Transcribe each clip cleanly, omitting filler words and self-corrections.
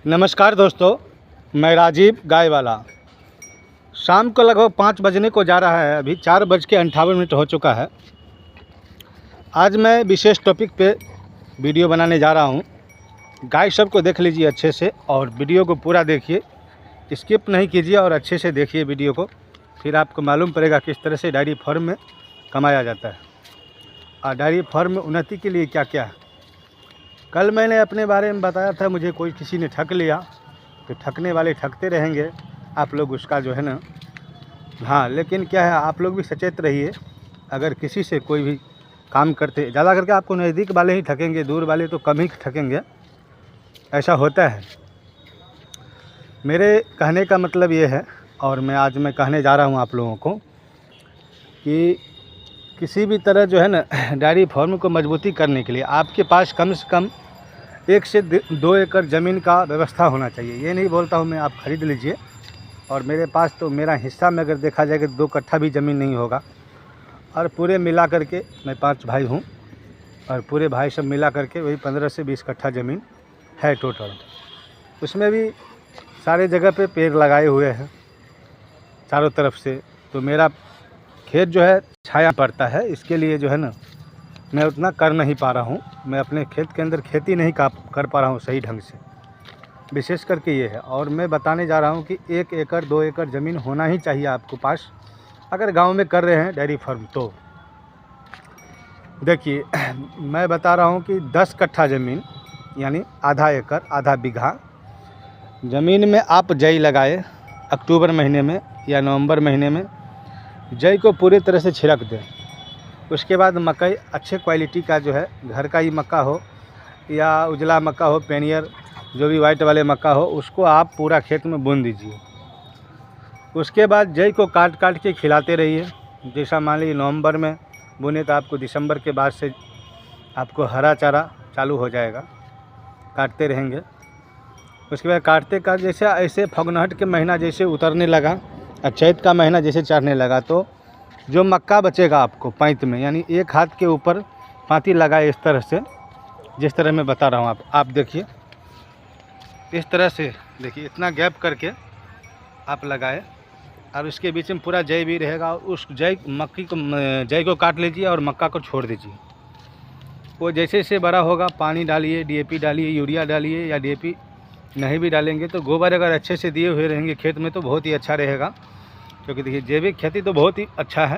नमस्कार दोस्तों, मैं राजीव गायवाला। शाम को लगभग 5 बजने को जा रहा है। अभी 4:58 हो चुका है। आज मैं विशेष टॉपिक पे वीडियो बनाने जा रहा हूँ। गाय सबको देख लीजिए अच्छे से और वीडियो को पूरा देखिए, स्किप नहीं कीजिए और अच्छे से देखिए वीडियो को। फिर आपको मालूम पड़ेगा किस तरह से डेयरी फार्म में कमाया जाता है और डेयरी फार्म में उन्नति के लिए क्या क्या है। कल मैंने अपने बारे में बताया था, मुझे कोई किसी ने ठग लिया, तो ठगने वाले ठगते रहेंगे। आप लोग उसका जो है ना, हाँ, लेकिन क्या है, आप लोग भी सचेत रहिए। अगर किसी से कोई भी काम करते, ज़्यादा करके आपको नज़दीक वाले ही ठगेंगे, दूर वाले तो कम ही ठगेंगे, ऐसा होता है। मेरे कहने का मतलब ये है, और मैं कहने जा रहा हूँ आप लोगों को कि किसी भी तरह जो है ना, डेयरी फार्म को मजबूती करने के लिए आपके पास कम से कम 1 से 2 एकड़ ज़मीन का व्यवस्था होना चाहिए। ये नहीं बोलता हूँ मैं आप ख़रीद लीजिए, और मेरे पास तो मेरा हिस्सा में अगर देखा जाए कि 2 कट्ठा भी ज़मीन नहीं होगा, और पूरे मिला करके मैं 5 भाई हूँ, और पूरे भाई सब मिला करके वही 15 से 20 कट्ठा ज़मीन है टोटल। उसमें भी सारे जगह पे पेड़ लगाए हुए हैं चारों तरफ से। तो मेरा खेत जो है छाया पड़ता है, इसके लिए जो है ना, मैं उतना कर नहीं पा रहा हूँ। मैं अपने खेत के अंदर खेती नहीं कर पा रहा हूँ सही ढंग से, विशेष करके ये है। और मैं बताने जा रहा हूँ कि 1 एकड़ 2 एकड़ ज़मीन होना ही चाहिए आपको पास, अगर गांव में कर रहे हैं डेयरी फार्म। तो देखिए, मैं बता रहा हूँ कि 10 कट्ठा ज़मीन यानी आधा एकड़, आधा बीघा ज़मीन में आप जई लगाए अक्टूबर महीने में या नवंबर महीने में। जई को पूरी तरह से छिड़क दें। उसके बाद मकई अच्छे क्वालिटी का जो है, घर का ही मक्का हो या उजला मक्का हो, पेनियर जो भी वाइट वाले मक्का हो, उसको आप पूरा खेत में बुन दीजिए। उसके बाद जई को काट काट के खिलाते रहिए। जैसा मान लीजिए नवंबर में बुने तो आपको दिसंबर के बाद से आपको हरा चारा चालू हो जाएगा, काटते रहेंगे। उसके बाद काटते जैसे ऐसे फगुनहट के महीना जैसे उतरने लगा और चैत का महीना जैसे चढ़ने लगा, तो जो मक्का बचेगा आपको पैंत में, यानी 1 हाथ के ऊपर पाती लगाए इस तरह से, जिस तरह मैं बता रहा हूँ। आप देखिए, इस तरह से देखिए, इतना गैप करके आप लगाए, और उसके बीच में पूरा जई भी रहेगा। उस जई को काट लीजिए और मक्का को छोड़ दीजिए। वो जैसे जैसे बड़ा होगा, पानी डालिए, DAP डालिए, यूरिया डालिए, या DAP नहीं भी डालेंगे तो गोबर अगर अच्छे से दिए हुए रहेंगे खेत में तो बहुत ही अच्छा रहेगा। क्योंकि देखिए, जैविक खेती तो बहुत ही अच्छा है।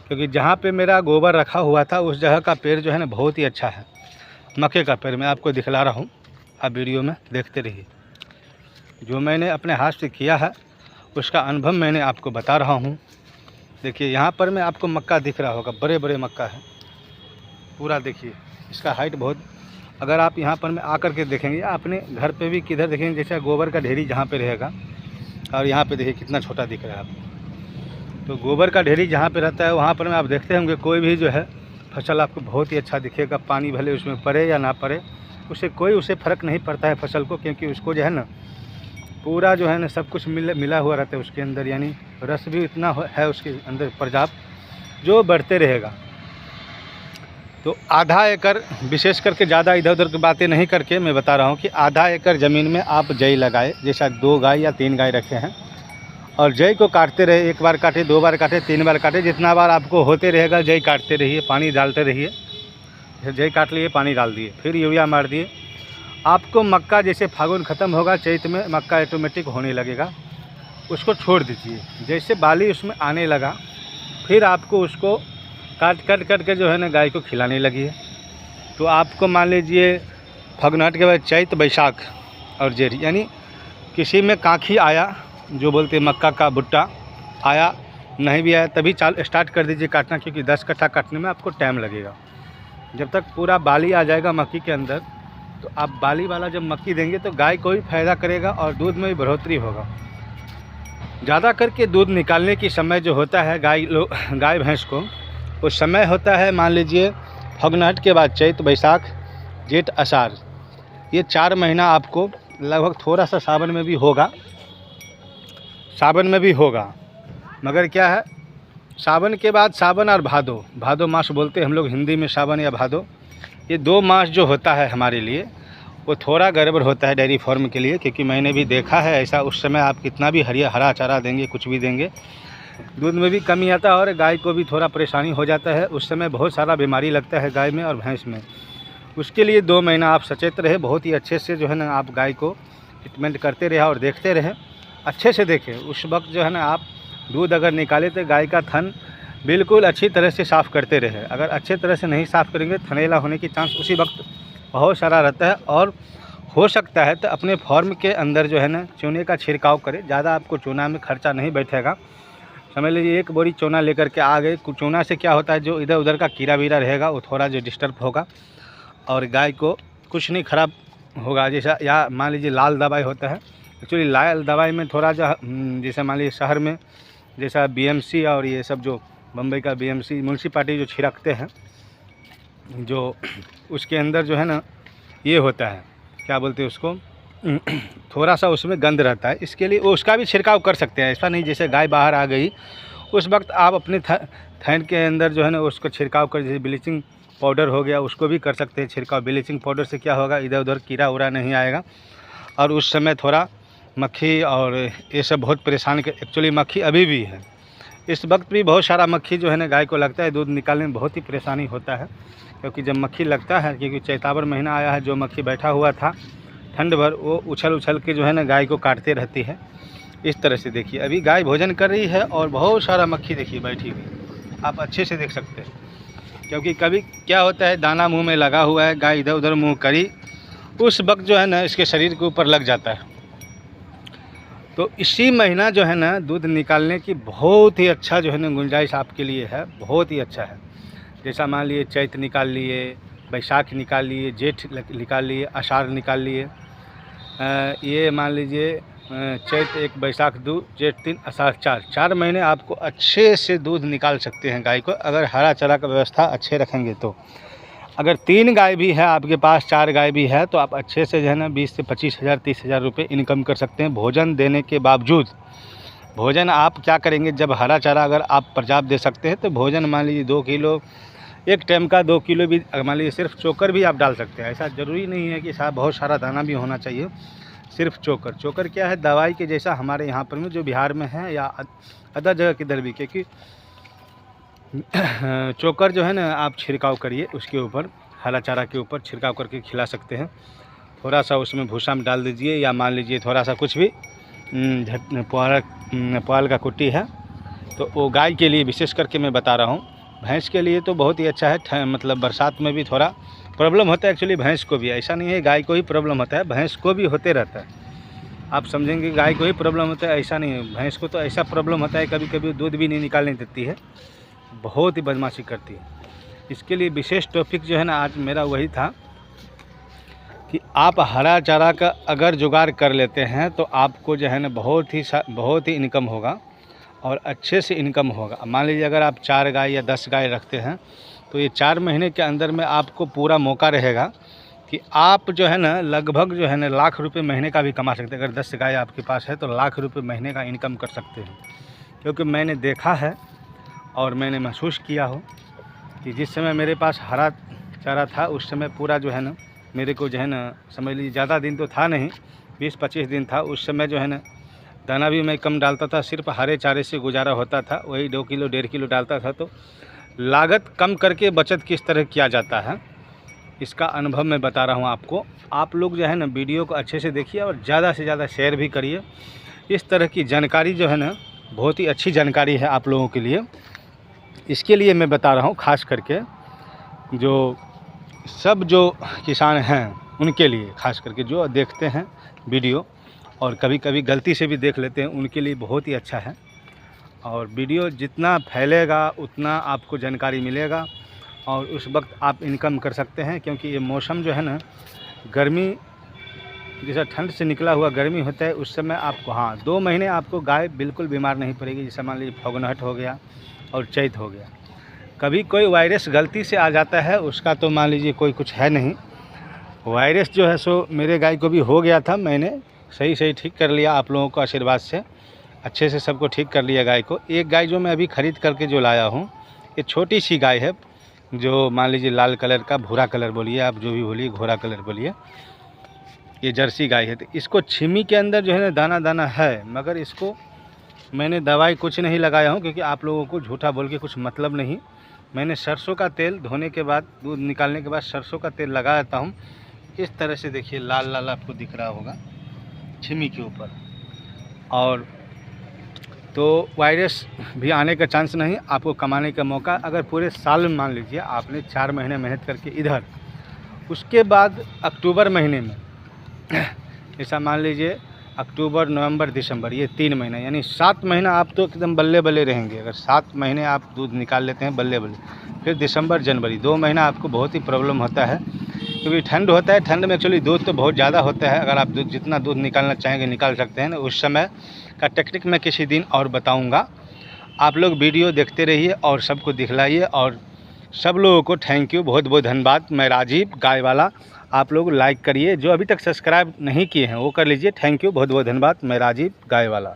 क्योंकि जहाँ पे मेरा गोबर रखा हुआ था उस जगह का पेड़ जो है ना, बहुत ही अच्छा है। मक्के का पेड़ मैं आपको दिखला रहा हूँ, आप वीडियो में देखते रहिए। जो मैंने अपने हाथ से किया है उसका अनुभव मैंने आपको बता रहा हूँ। देखिए, यहाँ पर मैं आपको मक्का दिख रहा होगा, बड़े बड़े मक्का है पूरा। देखिए, इसका हाइट बहुत, अगर आप यहाँ पर में आकर के देखेंगे, अपने घर पे भी किधर देखेंगे, जैसे गोबर का ढेरी जहाँ पे रहेगा, और यहाँ पे देखिए कितना छोटा दिख रहा है आपको। तो गोबर का ढेरी जहाँ पे रहता है वहाँ पर में आप देखते होंगे, कोई भी जो है फसल आपको बहुत ही अच्छा दिखेगा। पानी भले उसमें पड़े या ना पड़े, उसे फ़र्क नहीं पड़ता है फसल को, क्योंकि उसको जो है ना, पूरा जो है ना, सब कुछ मिला हुआ रहता है उसके अंदर, यानी रस भी इतना है उसके अंदर पर्याप्त, जो बढ़ते रहेगा। तो आधा एकड़, विशेष करके ज़्यादा इधर उधर की बातें नहीं करके मैं बता रहा हूँ कि आधा एकड़ ज़मीन में आप जई लगाए। जैसा 2 गाय या 3 गाय रखे हैं, और जई को काटते रहे, 1 बार काटे, 2 बार काटे, 3 बार काटे, जितना बार आपको होते रहेगा जई काटते रहिए, पानी डालते रहिए। जई काट लिए, पानी डाल दिए, फिर यूरिया मार दिए। आपको मक्का जैसे फागुन ख़त्म होगा, चैत में मक्का ऑटोमेटिक होने लगेगा, उसको छोड़ दीजिए। जैसे बाली उसमें आने लगा, फिर आपको उसको काट के जो है ना, गाय को खिलाने लगी है। तो आपको मान लीजिए फगुनहट के बाद चैत, बैसाख और जेठ, यानी किसी में कांखी आया, जो बोलते मक्का का भुट्टा आया, नहीं भी आया तभी स्टार्ट कर दीजिए काटना। क्योंकि 10 कट्ठा काटने में आपको टाइम लगेगा। जब तक पूरा बाली आ जाएगा मक्की के अंदर, तो आप बाली वाला जब मक्की देंगे तो गाय को भी फ़ायदा करेगा और दूध में भी बढ़ोतरी होगा। ज़्यादा करके दूध निकालने की समय जो होता है गाय भैंस को, वो समय होता है मान लीजिए फगुनहट के बाद चैत, बैसाख, जेठ, आषाढ़, ये 4 महीना आपको लगभग, थोड़ा सा सावन में भी होगा, मगर क्या है, सावन के बाद सावन और भादो मास बोलते हैं हम लोग हिंदी में, सावन या भादो, ये 2 मास जो होता है हमारे लिए, वो थोड़ा गड़बड़ होता है डेयरी फार्म के लिए, क्योंकि मैंने भी देखा है ऐसा। उस समय आप कितना भी हरा चारा देंगे, कुछ भी देंगे, दूध में भी कमी आता है और गाय को भी थोड़ा परेशानी हो जाता है। उस समय बहुत सारा बीमारी लगता है गाय में और भैंस में। उसके लिए 2 महीना आप सचेत रहे, बहुत ही अच्छे से जो है ना आप गाय को ट्रीटमेंट करते रहे और देखते रहें, अच्छे से देखें। उस वक्त जो है ना आप दूध अगर निकाले तो गाय का थन बिल्कुल अच्छी तरह से साफ़ करते रहे। अगर अच्छे तरह से नहीं साफ़ करेंगे थनेला होने की चांस उसी वक्त बहुत सारा रहता है। और हो सकता है तो अपने फार्म के अंदर जो है ना चूने का छिड़काव करें। ज़्यादा आपको चूना में खर्चा नहीं बैठेगा। समझ लीजिए 1 बोरी चूना लेकर के आ गए। चूना से क्या होता है, जो इधर उधर का कीड़ा वीरा रहेगा वो थोड़ा जो डिस्टर्ब होगा और गाय को कुछ नहीं खराब होगा। जैसा या मान लीजिए लाल दवाई होता है, एक्चुअली लाल दवाई में थोड़ा जो जैसे मान लीजिए शहर में जैसा बीएमसी और ये सब जो बम्बई का बीएमसी म्यूनसिपालिटी जो छिड़कते हैं, जो उसके अंदर जो है ना ये होता है, क्या बोलते हैं उसको, थोड़ा सा उसमें गंद रहता है। इसके लिए उसका भी छिड़काव कर सकते हैं। ऐसा नहीं जैसे गाय बाहर आ गई उस वक्त आप अपने थैन के अंदर जो है ना उसको छिड़काव कर, जैसे ब्लीचिंग पाउडर हो गया उसको भी कर सकते हैं छिड़काव। ब्लीचिंग पाउडर से क्या होगा, इधर उधर कीड़ा उड़ा नहीं आएगा। और उस समय थोड़ा मक्खी और ये सब बहुत परेशान कर, एक्चुअली मक्खी अभी भी है, इस वक्त भी बहुत सारा मक्खी जो है ना गाय को लगता है। दूध निकालने में बहुत ही परेशानी होता है, क्योंकि जब मक्खी लगता है, क्योंकि चैतावर महीना आया है, जो मक्खी बैठा हुआ था ठंड भर वो उछल के जो है ना गाय को काटते रहती है। इस तरह से देखिए अभी गाय भोजन कर रही है और बहुत सारा मक्खी देखिए बैठी हुई, आप अच्छे से देख सकते हैं। क्योंकि कभी क्या होता है, दाना मुंह में लगा हुआ है, गाय इधर उधर मुंह करी, उस वक्त जो है ना इसके शरीर के ऊपर लग जाता है। तो इसी महीना जो है ना दूध निकालने की बहुत ही अच्छा जो है ना गुंजाइश आपके लिए है, बहुत ही अच्छा है। जैसा मान लिए चैत निकाल लिए, बैसाख निकाल लिए, जेठ निकाल लिए, आषाढ़ निकाल लिए, ये मान लीजिए चैत 1, बैसाख 2, जेठ 3, आषाढ़ 4 महीने आपको अच्छे से दूध निकाल सकते हैं गाय को, अगर हरा चारा का व्यवस्था अच्छे रखेंगे तो। अगर 3 गाय भी है आपके पास, 4 गाय भी है, तो आप अच्छे से जो है ना 20 से 25 हज़ार 30 हज़ार रुपये इनकम कर सकते हैं भोजन देने के बावजूद। भोजन आप क्या करेंगे, जब हरा चारा अगर आप पर्याप्त दे सकते हैं तो भोजन मान लीजिए 2 किलो, एक टाइम का 2 किलो भी, मान लीजिए सिर्फ चोकर भी आप डाल सकते हैं। ऐसा ज़रूरी नहीं है कि साहब बहुत सारा दाना भी होना चाहिए, सिर्फ चोकर क्या है, दवाई के जैसा हमारे यहाँ पर में जो बिहार में है या अदर जगह किधर भी, क्योंकि चोकर जो है ना आप छिड़काव करिए उसके ऊपर, हरा चारा के ऊपर छिड़काव करके खिला सकते हैं। थोड़ा सा उसमें भूसा में डाल दीजिए, या मान लीजिए थोड़ा सा कुछ भी पुआल का कुट्टी है, तो वो गाय के लिए विशेष करके मैं बता रहा हूँ। भैंस के लिए तो बहुत ही अच्छा है, मतलब बरसात में भी थोड़ा प्रॉब्लम होता है। एक्चुअली भैंस को भी, ऐसा नहीं है गाय को ही प्रॉब्लम होता है, भैंस को भी होते रहता है। आप समझेंगे गाय को ही प्रॉब्लम होता है, ऐसा नहीं है। भैंस को तो ऐसा प्रॉब्लम होता है, कभी कभी दूध भी नहीं निकालने देती है, बहुत ही बदमाशी करती है। इसके लिए विशेष टॉपिक जो है ना आज मेरा वही था कि आप हरा चारा का अगर जुगाड़ कर लेते हैं तो आपको जो है ना बहुत ही इनकम होगा और अच्छे से इनकम होगा। मान लीजिए अगर आप 4 गाय या 10 गाय रखते हैं तो ये 4 महीने के अंदर में आपको पूरा मौका रहेगा कि आप जो है ना लगभग जो है ना लाख रुपए महीने का भी कमा सकते हैं। अगर 10 गाय आपके पास है तो लाख रुपए महीने का इनकम कर सकते हैं। क्योंकि मैंने देखा है और मैंने महसूस किया हो कि जिस समय मेरे पास हरा चारा था उस समय पूरा जो है ना मेरे को जो है ना समझ लीजिए ज़्यादा दिन तो था नहीं, 20-25 दिन था। उस समय जो है ना दाना भी मैं कम डालता था, सिर्फ हरे चारे से गुजारा होता था, वही 2 किलो 1.5 किलो डालता था। तो लागत कम करके बचत किस तरह किया जाता है इसका अनुभव मैं बता रहा हूँ आपको। आप लोग जो है ना वीडियो को अच्छे से देखिए और ज़्यादा से ज़्यादा शेयर भी करिए। इस तरह की जानकारी जो है ना बहुत ही अच्छी जानकारी है आप लोगों के लिए। इसके लिए मैं बता रहा हूँ, ख़ास करके जो सब जो किसान हैं उनके लिए, ख़ास करके जो देखते हैं वीडियो और कभी कभी गलती से भी देख लेते हैं, उनके लिए बहुत ही अच्छा है। और वीडियो जितना फैलेगा उतना आपको जानकारी मिलेगा और उस वक्त आप इनकम कर सकते हैं। क्योंकि ये मौसम जो है ना गर्मी, जैसा ठंड से निकला हुआ गर्मी होता है उस समय आपको 2 महीने आपको गाय बिल्कुल बीमार नहीं पड़ेगी। जैसे मान लीजिए फगुनहट हो गया और चैत हो गया। कभी कोई वायरस गलती से आ जाता है, उसका तो मान लीजिए कोई कुछ है नहीं। वायरस जो है सो मेरे गाय को भी हो गया था, मैंने सही ठीक कर लिया आप लोगों को आशीर्वाद से, अच्छे से सबको ठीक कर लिया गाय को। एक गाय जो मैं अभी ख़रीद करके जो लाया हूँ, ये छोटी सी गाय है, जो मान लीजिए लाल कलर का, भूरा कलर बोलिए आप, जो भी बोलिए, घोड़ा कलर बोलिए। ये जर्सी गाय है। तो इसको छिमी के अंदर जो है ना दाना दाना है, मगर इसको मैंने दवाई कुछ नहीं लगाया हूँ, क्योंकि आप लोगों को झूठा बोल के कुछ मतलब नहीं। मैंने सरसों का तेल धोने के बाद, दूध निकालने के बाद सरसों का तेल लगा देता हूँ। इस तरह से देखिए लाल लाल आपको दिख रहा होगा छिमी के ऊपर। और तो वायरस भी आने का चांस नहीं, आपको कमाने का मौका। अगर पूरे साल में मान लीजिए आपने 4 महीने मेहनत करके इधर, उसके बाद अक्टूबर महीने में ऐसा मान लीजिए अक्टूबर नवंबर दिसंबर, ये 3 महीना यानी 7 महीना आप तो एकदम बल्ले बल्ले रहेंगे। अगर 7 महीने आप दूध निकाल लेते हैं बल्ले बल्ले, फिर दिसंबर जनवरी 2 महीना आपको बहुत ही प्रॉब्लम होता है, क्योंकि ठंड होता है। ठंड में एक्चुअली दूध तो बहुत ज़्यादा होता है। अगर आप दूध जितना दूध निकालना चाहेंगे निकाल सकते हैं ना। उस समय का टेक्निक मैं किसी दिन और बताऊँगा। आप लोग वीडियो देखते रहिए और सबको दिखलाइए। और सब लोगों को थैंक यू, बहुत बहुत धन्यवाद। मैं राजीव गाय वाला, आप लोग लाइक करिए, जो अभी तक सब्सक्राइब नहीं किए हैं वो कर लीजिए। थैंक यू, बहुत बहुत धन्यवाद। मैं राजीव गाय वाला।